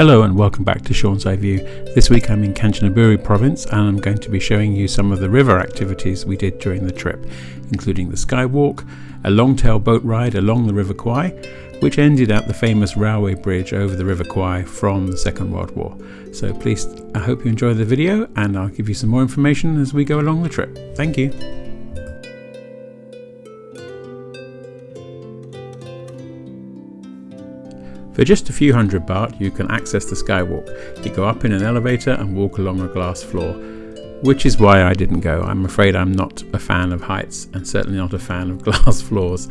Hello and welcome back to Sean's Eye View. This week I'm in Kanchanaburi province and I'm going to be showing you some of the river activities we did during the trip, including the skywalk, a long-tail boat ride along the River Kwai, which ended at the famous railway bridge over the River Kwai from the Second World War. So please, I hope you enjoy the video and I'll give you some more information as we go along the trip. Thank you. For just a few hundred baht, you can access the skywalk. You go up in an elevator and walk along a glass floor, which is why I didn't go. I'm afraid I'm not a fan of heights and certainly not a fan of glass floors.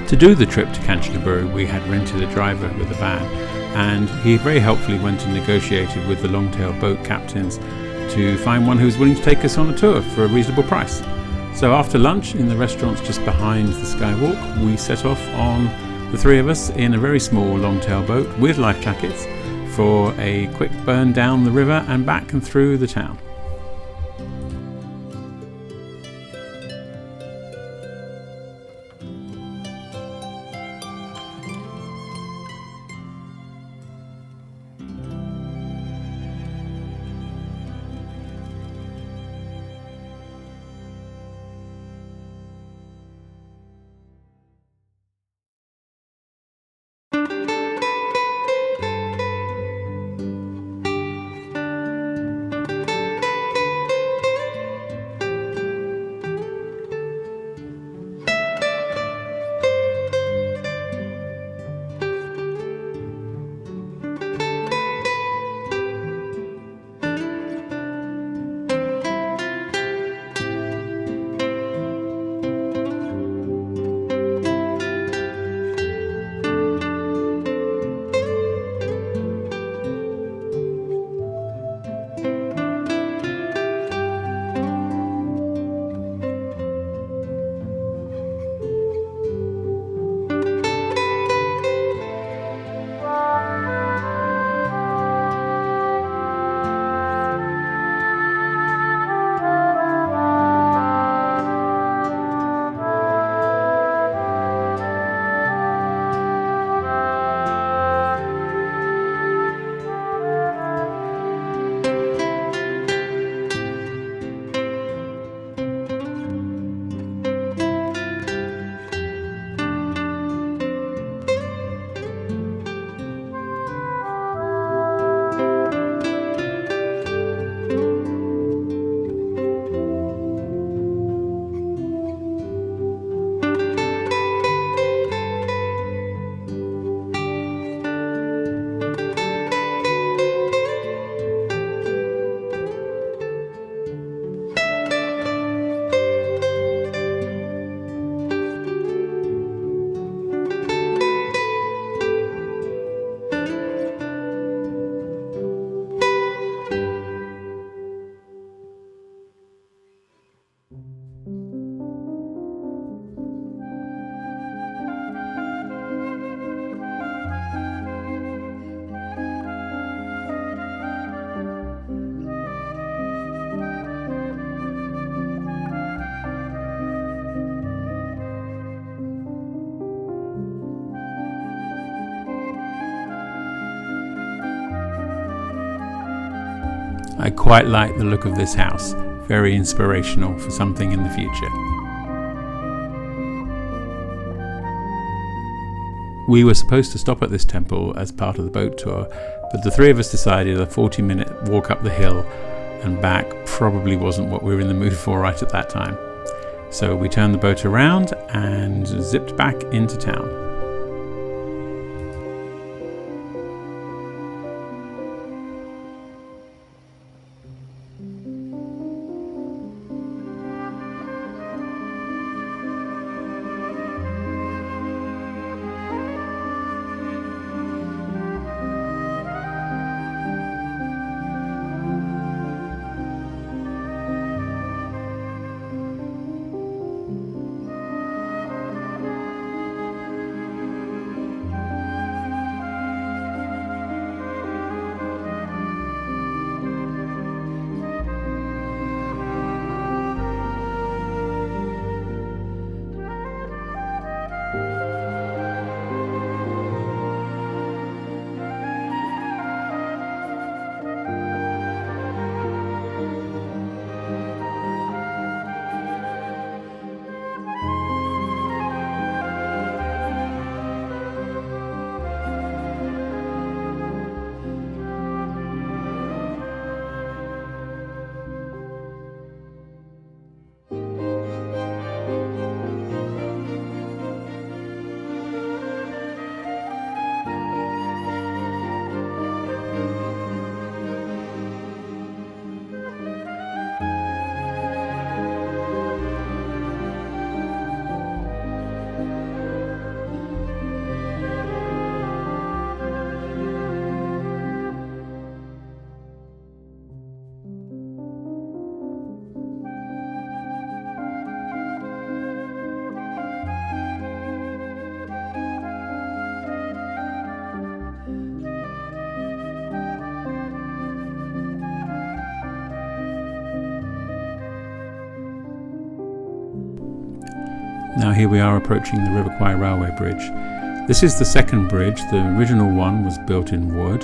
To do the trip to Kanchanaburi, we had rented a driver with a van, and he very helpfully went and negotiated with the long-tail boat captains to find one who was willing to take us on a tour for a reasonable price. So after lunch in the restaurants just behind the skywalk, we set off on, the three of us, in a very small long-tail boat with life jackets for a quick burn down the river and back and through the town. I quite like the look of this house, very inspirational for something in the future. We were supposed to stop at this temple as part of the boat tour, but the three of us decided a 40-minute walk up the hill and back probably wasn't what we were in the mood for right at that time. So we turned the boat around and zipped back into town. Now here we are approaching the River Kwai Railway Bridge. This is the second bridge. The original one was built in wood.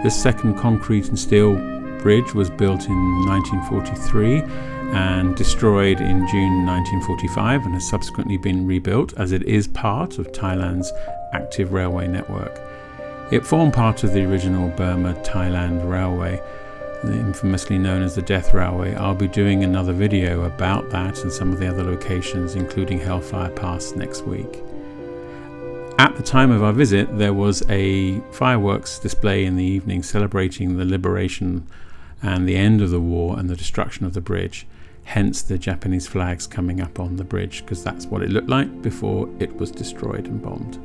This second concrete and steel bridge was built in 1943 and destroyed in June 1945 and has subsequently been rebuilt as it is part of Thailand's active railway network. It formed part of the original Burma-Thailand Railway, infamously known as the Death Railway. I'll be doing another video about that and some of the other locations, including Hellfire Pass, next week. At the time of our visit, there was a fireworks display in the evening celebrating the liberation and the end of the war and the destruction of the bridge, hence the Japanese flags coming up on the bridge, because that's what it looked like before it was destroyed and bombed.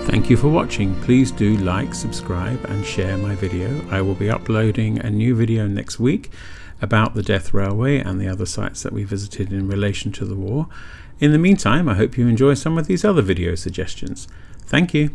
Thank you for watching. Please do like, subscribe and share my video. I will be uploading a new video next week, about the Death Railway and the other sites that we visited in relation to the war. In the meantime, I hope you enjoy some of these other video suggestions. Thank you.